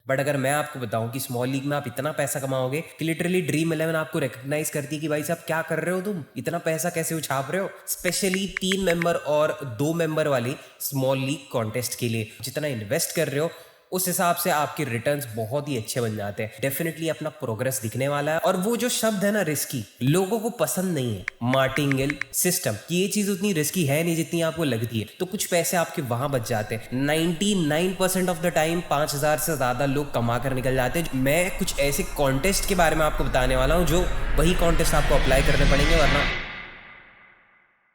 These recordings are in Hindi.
बट अगर मैं आपको बताऊं कि स्मॉल लीग में आप इतना पैसा कमाओगे कि लिटरली ड्रीम 11 आपको रिकॉग्नाइज करती है कि भाई साहब क्या कर रहे हो, तुम इतना पैसा कैसे उछाप रहे हो, स्पेशली 3 मेंबर और 2 मेंबर वाली स्मॉल लीग कॉन्टेस्ट के लिए जितना इन्वेस्ट कर रहे हो उस हिसाब से आपके रिटर्न्स बहुत ही अच्छे बन जाते हैं। डेफिनेटली अपना प्रोग्रेस दिखने वाला है। और वो जो शब्द है ना रिस्की, लोगों को पसंद नहीं है मार्टिंगेल सिस्टम की। ये चीज उतनी रिस्की है नहीं जितनी आपको लगती है, तो कुछ पैसे आपके वहां बच जाते हैं। 99% ऑफ द टाइम 5,000 से ज्यादा लोग कमा कर निकल जाते हैं। मैं कुछ ऐसे कॉन्टेस्ट के बारे में आपको बताने वाला हूं जो वही कॉन्टेस्ट आपको अप्लाई करने पड़ेंगे, वरना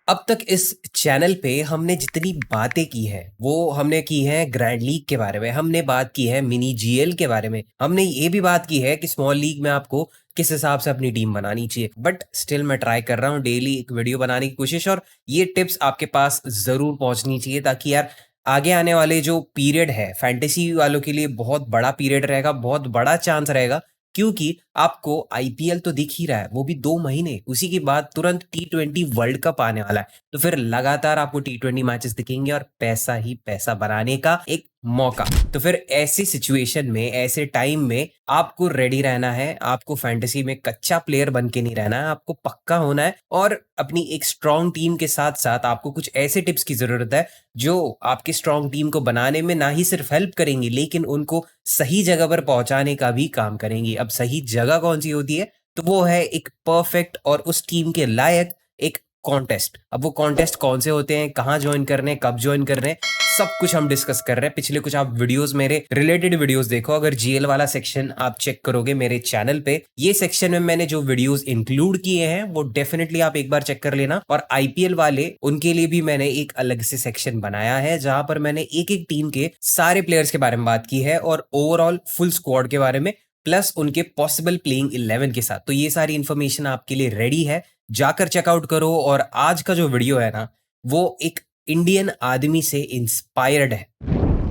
अब तक इस चैनल पे हमने जितनी बातें की है वो हमने की है ग्रैंड लीग के बारे में, हमने बात की है मिनी जीएल के बारे में, हमने ये भी बात की है कि स्मॉल लीग में आपको किस हिसाब से अपनी टीम बनानी चाहिए। बट स्टिल मैं ट्राई कर रहा हूँ डेली एक वीडियो बनाने की कोशिश, और ये टिप्स आपके पास जरूर पहुंचनी चाहिए ताकि यार आगे आने वाले जो पीरियड है फैंटेसी वालों के लिए बहुत बड़ा पीरियड रहेगा, बहुत बड़ा चांस रहेगा। क्योंकि आपको आईपीएल तो दिख ही रहा है, वो भी 2 महीने, उसी के बाद तुरंत T20 वर्ल्ड कप आने वाला है। तो फिर लगातार आपको T20 मैचेस दिखेंगे और पैसा ही पैसा बनाने का एक मौका। तो फिर ऐसी सिचुएशन में, ऐसे टाइम में आपको रेडी रहना है। आपको फैंटेसी में कच्चा प्लेयर बन के नहीं रहना है, आपको पक्का होना है। और अपनी एक स्ट्रॉन्ग टीम के साथ साथ आपको कुछ ऐसे टिप्स की जरूरत है जो आपकी स्ट्रॉन्ग टीम को बनाने में ना ही सिर्फ हेल्प करेंगी लेकिन उनको सही जगह पर पहुंचाने का भी काम करेंगी। अब सही जगह कौन सी होती है, तो वो है एक परफेक्ट और उस टीम के लायक एक कॉन्टेस्ट। अब वो कॉन्टेस्ट कौन से होते हैं, कहाँ ज्वाइन करने हैं, कब ज्वाइन करने हैं, सब कुछ हम डिस्कस कर रहे हैं। पिछले कुछ आप वीडियोस, मेरे रिलेटेड वीडियोस देखो। अगर जीएल वाला सेक्शन आप चेक करोगे मेरे चैनल पे, ये सेक्शन में मैंने जो वीडियोस इंक्लूड किए हैं वो डेफिनेटली आप एक बार चेक कर लेना। और आईपीएल वाले, उनके लिए भी मैंने एक अलग से सेक्शन बनाया है जहां पर मैंने एक एक टीम के सारे प्लेयर्स के बारे में बात की है और ओवरऑल फुल स्क्वाड के बारे में, प्लस उनके पॉसिबल प्लेइंग 11 के साथ। तो ये सारी इंफॉर्मेशन आपके लिए रेडी है, जाकर चेकआउट करो। और आज का जो वीडियो है ना, वो एक इंडियन आदमी से इंस्पायर्ड है।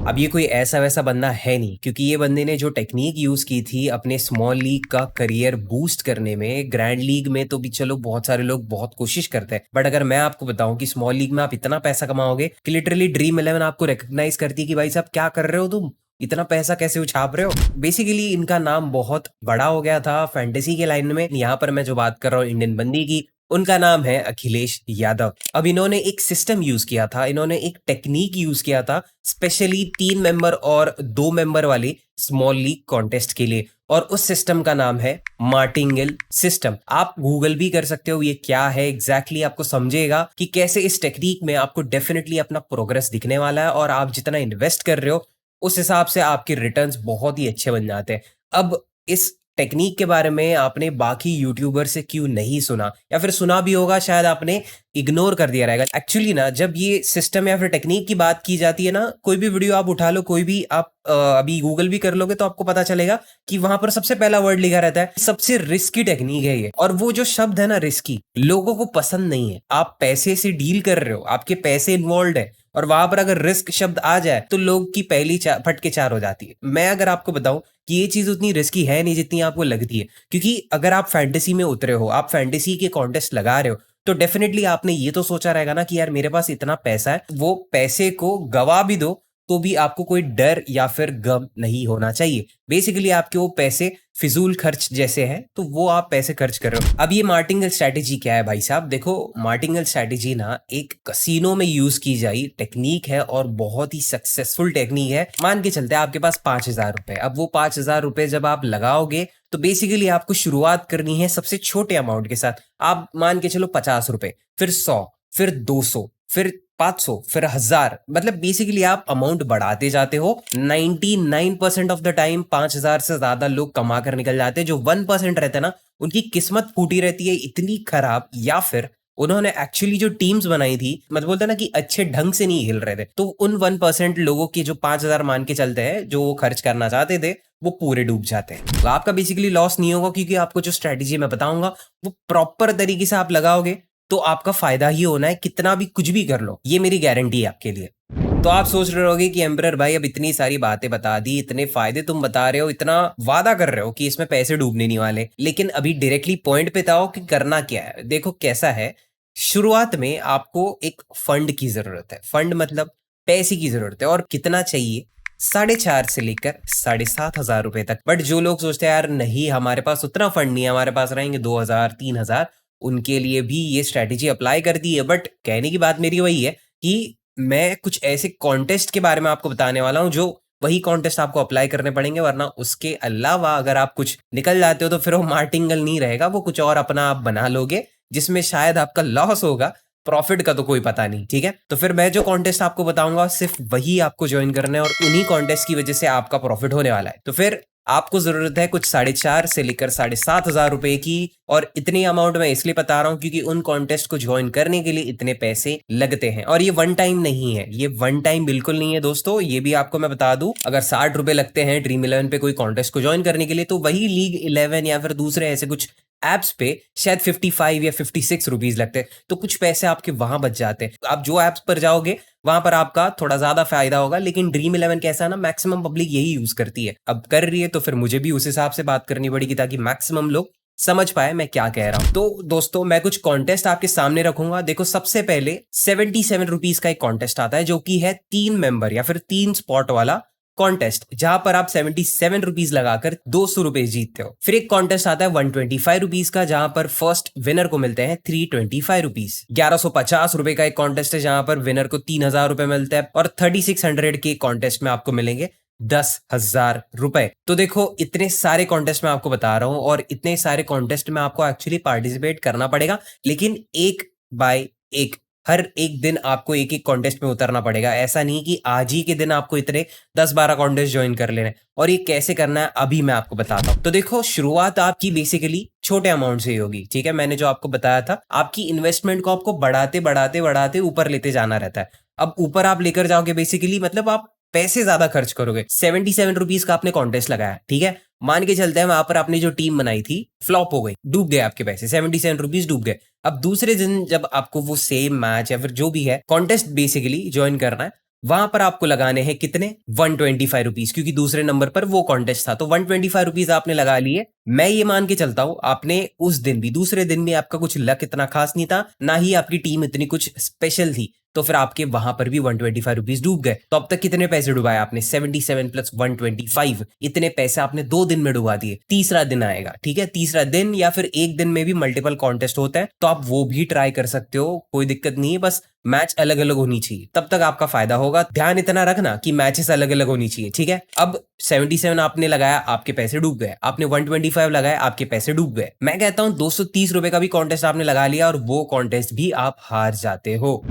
अब ये कोई ऐसा वैसा बंदा है नहीं, क्योंकि ये बंदे ने जो टेक्निक यूज की थी अपने स्मॉल लीग का करियर बूस्ट करने में, ग्रैंड लीग में तो भी चलो बहुत सारे लोग बहुत कोशिश करते हैं, बट अगर मैं आपको बताऊं कि स्मॉल लीग में आप इतना पैसा कमाओगे कि लिटरली ड्रीम 11 आपको रिकॉग्नाइज करती है कि भाई साहब क्या कर रहे हो, तुम इतना पैसा कैसे उछाप रहे हो। बेसिकली इनका नाम बहुत बड़ा हो गया था फैंटेसी के लाइन में। यहाँ पर मैं जो बात कर रहा हूँ इंडियन बंदी की, उनका नाम है अखिलेश यादव। अब इन्होंने एक सिस्टम यूज किया था, इन्होंने एक टेक्निक यूज किया था स्पेशली 3 मेंबर और 2 मेंबर वाली स्मॉल लीग कॉन्टेस्ट के लिए, और उस सिस्टम का नाम है मार्टिंगेल सिस्टम। आप गूगल भी कर सकते हो ये क्या है एग्जैक्टली, आपको समझेगा कि कैसे इस टेक्निक में आपको डेफिनेटली अपना प्रोग्रेस दिखने वाला है। और आप जितना इन्वेस्ट कर रहे हो उस हिसाब से आपके रिटर्न्स बहुत ही अच्छे बन जाते हैं। अब इस टेक्निक के बारे में आपने बाकी यूट्यूबर से क्यों नहीं सुना, या फिर सुना भी होगा शायद आपने इग्नोर कर दिया रहेगा। एक्चुअली ना, जब ये सिस्टम या फिर टेक्निक की बात की जाती है ना, कोई भी वीडियो आप उठा लो, कोई भी आप अभी गूगल भी कर लोगे तो आपको पता चलेगा कि वहां पर सबसे पहला वर्ड लिखा रहता है सबसे रिस्की टेक्निक है ये। और वो जो शब्द है ना रिस्की, लोगों को पसंद नहीं है। आप पैसे से डील कर रहे हो, आपके पैसे इन्वॉल्व है, और वहां पर अगर रिस्क शब्द आ जाए तो लोग की पहली फटके चार हो जाती है। मैं अगर आपको बताऊं कि ये चीज उतनी रिस्की है नहीं जितनी आपको लगती है, क्योंकि अगर आप फैंटेसी में उतरे हो, आप फैंटेसी के कॉन्टेस्ट लगा रहे हो, तो डेफिनेटली आपने ये तो सोचा रहेगा ना कि यार मेरे पास इतना पैसा है, वो पैसे को गवा भी दो तो भी आपको कोई डर या फिर गम नहीं होना चाहिए। बेसिकली आपके वो पैसे फिजूल खर्च जैसे हैं, तो वो आप पैसे खर्च कर रहे हो। अब ये मार्टिंगल स्ट्रैटेजी क्या है भाई साहब, देखो मार्टिंगल स्ट्रैटेजी ना एक कसिनो में यूज की जाई टेक्निक है और बहुत ही सक्सेसफुल टेक्निक है। मान के चलते हैं आपके पास 5,000 रुपए। अब वो 5,000 रुपए जब आप लगाओगे तो बेसिकली आपको शुरुआत करनी है सबसे छोटे अमाउंट के साथ। आप मान के चलो 50 रुपए, फिर 100, फिर 200, फिर 500, फिर 1,000, मतलब बेसिकली आप अमाउंट बढ़ाते जाते हो। 99% ऑफ द टाइम 5,000 से ज्यादा लोग कमा कर निकल जाते हैं। जो 1% रहते हैं ना, उनकी किस्मत फूटी रहती है इतनी खराब, या फिर उन्होंने एक्चुअली जो टीम्स बनाई थी, मतलब बोलते ना कि अच्छे ढंग से नहीं हिल रहे थे, तो उन 1% लोगों के जो 5,000 मान के चलते हैं जो वो खर्च करना चाहते थे, वो पूरे डूब जाते हैं। तो आपका बेसिकली लॉस नहीं होगा, क्योंकि आपको जो स्ट्रेटेजी मैं बताऊंगा वो प्रॉपर तरीके से आप लगाओगे तो आपका फायदा ही होना है, कितना भी कुछ भी कर लो, ये मेरी गारंटी है आपके लिए। तो आप सोच रहे होगे कि एम्परर भाई अब इतनी सारी बातें बता दी, इतने फायदे तुम बता रहे हो, इतना वादा कर रहे हो कि इसमें पैसे डूबने नहीं वाले, लेकिन अभी डायरेक्टली पॉइंट पे आओ कि करना क्या है। देखो कैसा है, शुरुआत में आपको एक फंड की जरूरत है। फंड मतलब पैसे की जरूरत है। और कितना चाहिए, 4,500 से लेकर 7,500 रुपए तक। बट जो लोग सोचते हैं यार नहीं हमारे पास उतना फंड नहीं है, हमारे पास रहेंगे 2,000 3,000, उनके लिए भी ये स्ट्रेटेजी अप्लाई कर दी है। बट कहने की बात मेरी वही है कि मैं कुछ ऐसे कॉन्टेस्ट के बारे में आपको बताने वाला हूँ जो वही कॉन्टेस्ट आपको अप्लाई करने पड़ेंगे, वरना उसके अलावा अगर आप कुछ निकल जाते हो तो फिर वो मार्टिंगल नहीं रहेगा, वो कुछ और अपना आप बना लोगे जिसमें शायद आपका लॉस होगा, प्रॉफिट का तो कोई पता नहीं। ठीक है, तो फिर मैं जो कॉन्टेस्ट आपको बताऊंगा सिर्फ वही आपको ज्वाइन करना है और उन्हीं कॉन्टेस्ट की वजह से आपका प्रॉफिट होने वाला है। तो फिर आपको जरूरत है कुछ 4,500 से लेकर 7,500 रुपए की, और इतनी अमाउंट मैं इसलिए बता रहा हूं क्योंकि उन कॉन्टेस्ट को ज्वाइन करने के लिए इतने पैसे लगते हैं। और ये वन टाइम नहीं है, ये वन टाइम बिल्कुल नहीं है दोस्तों, ये भी आपको मैं बता दूं। अगर 60 रुपए लगते हैं ड्रीम 11 पे कोई कॉन्टेस्ट को ज्वाइन करने के लिए, तो वही लीग 11 या फिर दूसरे ऐसे कुछ एप्स पे शायद 55 या 56 रुपीज लगते हैं। तो कुछ पैसे आपके वहां बच जाते हैं। आप जो एप्स पर जाओगे वहां पर आपका थोड़ा ज्यादा फायदा होगा, लेकिन ड्रीम 11 कैसा है ना, मैक्सिमम पब्लिक यही यूज करती है। अब कर रही है तो फिर मुझे भी उस हिसाब से बात करनी पड़ेगी ताकि मैक्सिमम लोग समझ पाए मैं क्या कह रहा हूं। तो दोस्तों मैं कुछ कॉन्टेस्ट आपके सामने रखूंगा। देखो सबसे पहले 77 रुपीज का एक कॉन्टेस्ट आता है जो कि है 3 मेंबर या फिर 3 स्पॉट वाला कॉन्टेस्ट, जहां पर आप 77 रुपीज लगाकर 200 रुपए जीतते हो। फिर एक कॉन्टेस्ट आता है 125 रुपीज का, जहां पर फर्स्ट विनर को मिलते हैं 325 रुपीज। 1150 रुपए का एक कॉन्टेस्ट है जहां पर विनर को 3,000 रुपए मिलते हैं, और 3600 के कॉन्टेस्ट में आपको मिलेंगे 10,000 रुपए। तो देखो इतने सारे कॉन्टेस्ट मैं आपको बता रहा हूं, और इतने सारे कॉन्टेस्ट में आपको एक्चुअली पार्टिसिपेट करना पड़ेगा, लेकिन एक बाय एक, हर एक दिन आपको एक एक कॉन्टेस्ट में उतरना पड़ेगा। ऐसा नहीं कि आज ही के दिन आपको इतने 10-12 कॉन्टेस्ट ज्वाइन कर लेने। और ये कैसे करना है अभी मैं आपको बताता हूं। तो देखो शुरुआत आपकी बेसिकली छोटे अमाउंट से ही होगी। ठीक है, मैंने जो आपको बताया था, आपकी इन्वेस्टमेंट को आपको बढ़ाते बढ़ाते बढ़ाते ऊपर लेते जाना रहता है। अब ऊपर आप लेकर जाओगे बेसिकली, मतलब आप पैसे ज्यादा खर्च करोगे। 77 रुपीज का आपने कॉन्टेस्ट लगाया, ठीक है, मान के चलते हैं वहां पर आपने जो टीम बनाई थी फ्लॉप हो गई, डूब गए आपके पैसे, 77 रुपीज डूब गए। अब दूसरे दिन जब आपको वो सेम मैच या फिर जो भी है कॉन्टेस्ट बेसिकली ज्वाइन करना है, वहां पर आपको लगाने हैं कितने 125 रुपीज, क्योंकि दूसरे नंबर पर वो कॉन्टेस्ट था। तो 125 रुपीज आपने लगा लिए। मैं ये मान के चलता हूं आपने उस दिन भी, दूसरे दिन भी आपका कुछ लक इतना खास नहीं था, ना ही आपकी टीम इतनी कुछ स्पेशल थी, तो फिर आपके वहां पर भी 125 रुपीज डूब गए। तो अब तक कितने पैसे डुबाए आपने, 77 प्लस 125, इतने पैसे आपने 2 दिन में डुबा दिए। तीसरा दिन आएगा, ठीक है, तीसरा दिन या फिर एक दिन में भी मल्टीपल कॉन्टेस्ट होता है, तो आप वो भी ट्राई कर सकते हो, कोई दिक्कत नहीं है, बस मैच अलग अलग होनी चाहिए, तब तक आपका फायदा होगा। ध्यान इतना रखना कि मैचेस अलग अलग होनी चाहिए, ठीक है। अब 77 आपने लगाया, आपके पैसे डूब गए। आपने 125 लगाया, आपके पैसे डूब गए। मैं कहता हूं 230 रुपए का भी कॉन्टेस्ट आपने लगा लिया और वो कॉन्टेस्ट भी आप हार जाते हो।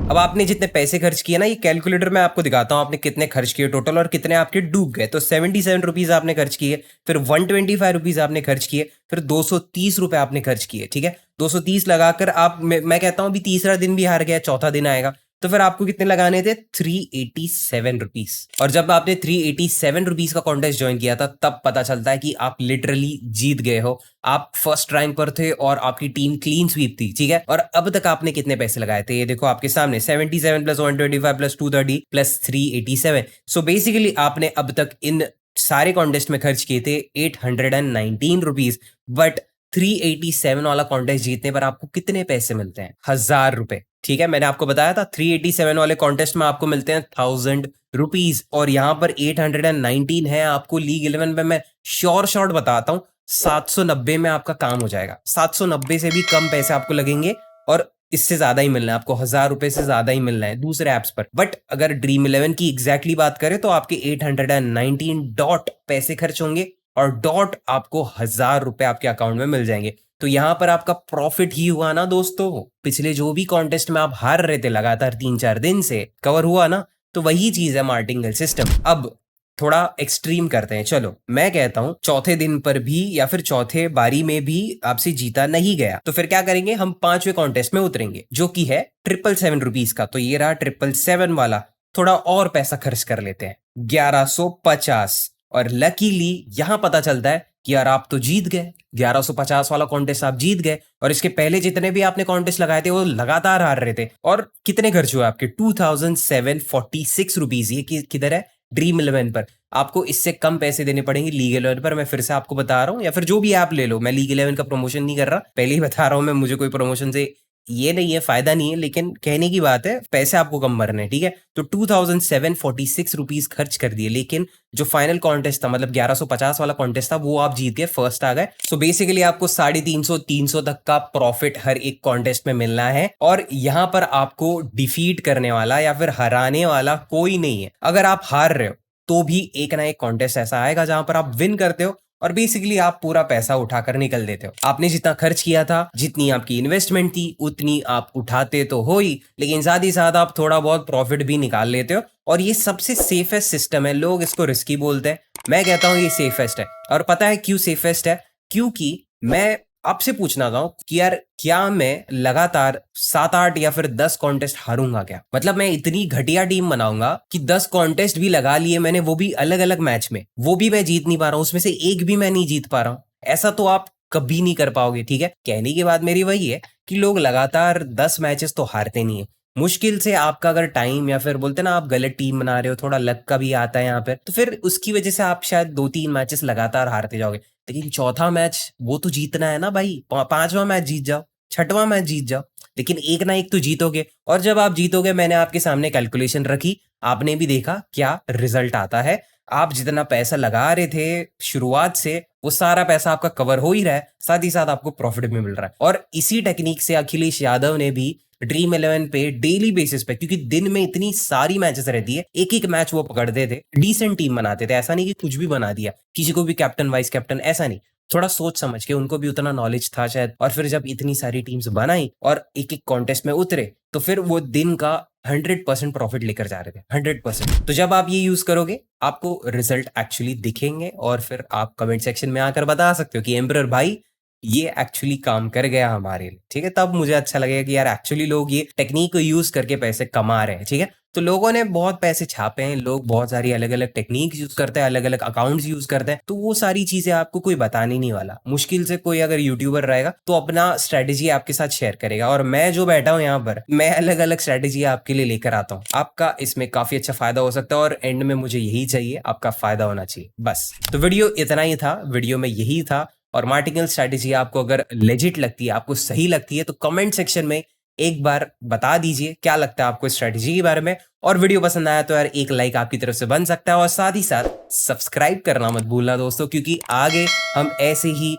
अब आपने जितने पैसे खर्च किए ना, ये कैलकुलेटर में आपको दिखाता हूं आपने कितने खर्च किए टोटल और कितने आपके डूब गए। तो 77 रुपीज आपने खर्च किए, फिर 125 रुपीज आपने खर्च किए, फिर 230 रुपए आपने खर्च किए, ठीक है। 230 लगाकर आप, मैं कहता हूं अभी तीसरा दिन भी हार गया, चौथा दिन आएगा, तो फिर आपको कितने लगाने थे 387 रुपीज। और जब आपने 387 रुपीज का कॉन्टेस्ट ज्वाइन किया था, तब पता चलता है कि आप लिटरली जीत गए हो। आप फर्स्ट रैंक पर थे और आपकी टीम क्लीन स्वीप थी, ठीक है। और अब तक आपने कितने पैसे लगाए थे, ये देखो आपके सामने, 77 plus 125 plus 230 plus 387। So basically आपने अब तक इन सारे कॉन्टेस्ट में खर्च किए थे 819 रुपीज। बट 387 वाला कॉन्टेस्ट जीतने पर आपको कितने पैसे मिलते हैं, 1,000 रुपए, ठीक है। मैंने आपको बताया था 387 वाले कॉन्टेस्ट में आपको मिलते हैं 1,000 रुपीज, और यहां पर 819 है आपको लीग 11 में। मैं शॉर्ट बताता हूं, 790 में आपका काम हो जाएगा। 790 से भी कम पैसे आपको लगेंगे, और इससे ज्यादा ही मिलना है आपको, 1,000 रुपए से ज्यादा ही मिलना है दूसरे एप्स पर। बट अगर ड्रीम 11 की एग्जैक्टली बात करें तो आपके 819 डॉट पैसे खर्च होंगे, और डॉट आपको 1,000 रुपए आपके अकाउंट में मिल जाएंगे। तो यहां पर आपका प्रॉफिट ही हुआ ना दोस्तों। पिछले जो भी कॉन्टेस्ट में आप हार रहे थे लगातार 3-4 दिन से, कवर हुआ ना, तो वही चीज है मार्टिंगल सिस्टम। अब थोड़ा एक्सट्रीम करते हैं, चलो मैं कहता हूं चौथे दिन पर भी या फिर चौथे बारी में भी आपसे जीता नहीं गया, तो फिर क्या करेंगे, हम 5वें कॉन्टेस्ट में उतरेंगे जो कि है 777 रुपीज का। तो ये रहा 777 वाला। थोड़ा और पैसा खर्च कर लेते हैं, 1150। और लकीली यहां पता चलता है कि यार आप तो जीत गए, 1150 वाला कॉन्टेस्ट आप जीत गए। और इसके पहले जितने भी आपने कॉन्टेस्ट लगाए थे वो लगातार हार रहे थे। और कितने खर्च हुए आपके 2746 रुपीज। ये किधर है, ड्रीम 11 पर। आपको इससे कम पैसे देने पड़ेंगे लीग 11 पर। मैं फिर से आपको बता रहा हूं, या फिर जो भी ऐप ले लो, मैं लीग 11 का प्रमोशन नहीं कर रहा, पहले ही बता रहा हूं मैं, मुझे कोई प्रमोशन से ये नहीं है, फायदा नहीं है, लेकिन कहने की बात है, पैसे आपको कम भरने हैं, ठीक है। तो 2746 रुपीज खर्च कर दिए, लेकिन जो फाइनल कॉन्टेस्ट था, मतलब 1150 वाला कॉन्टेस्ट था, वो आप जीत गए, फर्स्ट आ गए। सो बेसिकली आपको 350 तक का प्रॉफिट हर एक कॉन्टेस्ट में मिलना है, और यहाँ पर आपको डिफीट करने वाला या फिर हराने वाला कोई नहीं है। अगर आप हार रहे हो तो भी एक ना एक कॉन्टेस्ट ऐसा आएगा जहां पर आप विन करते हो, और बेसिकली आप पूरा पैसा उठाकर निकल देते हो। आपने जितना खर्च किया था, जितनी आपकी इन्वेस्टमेंट थी, उतनी आप उठाते तो हो ही, लेकिन साथ ही साथ आप थोड़ा बहुत प्रॉफिट भी निकाल लेते हो। और ये सबसे सेफेस्ट सिस्टम है। लोग इसको रिस्की बोलते हैं, मैं कहता हूं ये सेफेस्ट है। और पता है क्यों सेफेस्ट है? क्योंकि मैं आपसे पूछना चाहता हूं कि यार, क्या मैं लगातार 7-8 या फिर 10 कॉन्टेस्ट हारूंगा क्या? मतलब मैं इतनी घटिया टीम बनाऊंगा कि 10 कॉन्टेस्ट भी लगा लिए मैंने, वो भी अलग अलग मैच में, वो भी मैं जीत नहीं पा रहा हूं, उसमें से एक भी मैं नहीं जीत पा रहा हूं। ऐसा तो आप कभी नहीं कर पाओगे, ठीक है। कहने की बात मेरी वही है कि लोग लगातार 10 मैचेस तो हारते नहीं है। मुश्किल से आपका अगर टाइम, या फिर बोलते ना, आप गलत टीम बना रहे हो, थोड़ा लक का भी आता है यहाँ पे, तो फिर उसकी वजह से आप शायद 2-3 मैचेस लगातार हारते जाओगे। लेकिन चौथा मैच वो तो जीतना है ना भाई। पांचवा मैच जीत जाओ, छठवां मैच जीत जाओ, लेकिन एक ना एक तो जीतोगे। और जब आप जीतोगे, मैंने आपके सामने कैलकुलेशन रखी, आपने भी देखा क्या रिजल्ट आता है। आप जितना पैसा लगा रहे थे शुरुआत से, वो सारा पैसा आपका कवर हो ही रहा है, साथ ही साथ आपको प्रॉफिट भी मिल रहा है। और इसी टेक्निक से अखिलेश यादव ने भी ड्रीम 11 पे डेली बेसिस पे, क्योंकि दिन में इतनी सारी मैचेस रहती है, एक एक मैच वो पकड़ते थे, डिसेंट टीम बनाते थे। ऐसा नहीं कि कुछ भी बना दिया, किसी को भी कैप्टन वाइस कैप्टन, ऐसा नहीं। थोड़ा सोच समझ के, उनको भी उतना नॉलेज था शायद। और फिर जब इतनी सारी टीम्स बनाई और एक एक कॉन्टेस्ट में उतरे, तो फिर वो दिन का 100% प्रॉफिट लेकर जा रहे थे, 100%। तो जब आप ये यूज करोगे, आपको रिजल्ट एक्चुअली दिखेंगे, और फिर आप कमेंट सेक्शन में आकर बता सकते हो कि एम्परर भाई, ये एक्चुअली काम कर गया हमारे लिए, ठीक है। तब मुझे अच्छा लगेगा कि यार एक्चुअली लोग ये टेक्निक को यूज करके पैसे कमा रहे हैं, ठीक है। तो लोगों ने बहुत पैसे छापे हैं, लोग बहुत सारी अलग अलग टेक्निक यूज करते हैं, अलग अलग अकाउंट्स यूज करते हैं, तो वो सारी चीजें आपको कोई बताने नहीं वाला। मुश्किल से कोई अगर यूट्यूबर रहेगा तो अपना स्ट्रेटेजी आपके साथ शेयर करेगा, और मैं जो बैठा हूं यहाँ पर, मैं अलग अलग स्ट्रेटेजी आपके लिए लेकर आता हूँ। आपका इसमें काफी अच्छा फायदा हो सकता है, और एंड में मुझे यही चाहिए, आपका फायदा होना चाहिए, बस। तो वीडियो इतना ही था, वीडियो में यही था। और मार्टिकल स्ट्रैटेजी आपको अगर लेजिट लगती है, आपको सही लगती है, तो कमेंट सेक्शन में एक बार बता दीजिए क्या लगता है आपको इस स्ट्रैटेजी के बारे में। और वीडियो पसंद आया तो यार एक लाइक आपकी तरफ से बन सकता है, और साथ ही साथ सब्सक्राइब करना मत भूलना दोस्तों, क्योंकि आगे हम ऐसे ही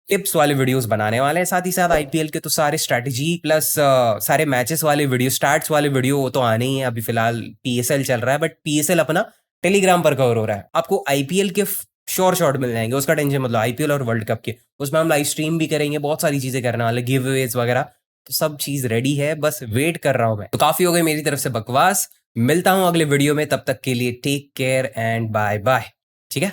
टिप्स वाले वीडियोस बनाने वाले हैं। साथ ही साथ आईपीएल के तो सारे स्ट्रैटेजी प्लस सारे मैचेस वाले वीडियो, स्टार्ट्स वाले वीडियो, वो तो आने ही है। अभी फिलहाल पीएसएल चल रहा है, बट पीएसएल अपना टेलीग्राम पर कवर हो रहा है। आपको आईपीएल के शॉर्ट मिल जाएंगे, उसका टेंशन मतलब, आईपीएल और वर्ल्ड कप के, उसमें हम लाइव स्ट्रीम भी करेंगे, बहुत सारी चीजें करने वाले, गिव अवेज वगैरह। तो सब चीज रेडी है, बस वेट कर रहा हूं मैं। तो काफी हो गई मेरी तरफ से बकवास, मिलता हूं अगले वीडियो में, तब तक के लिए take care and bye bye, ठीक है।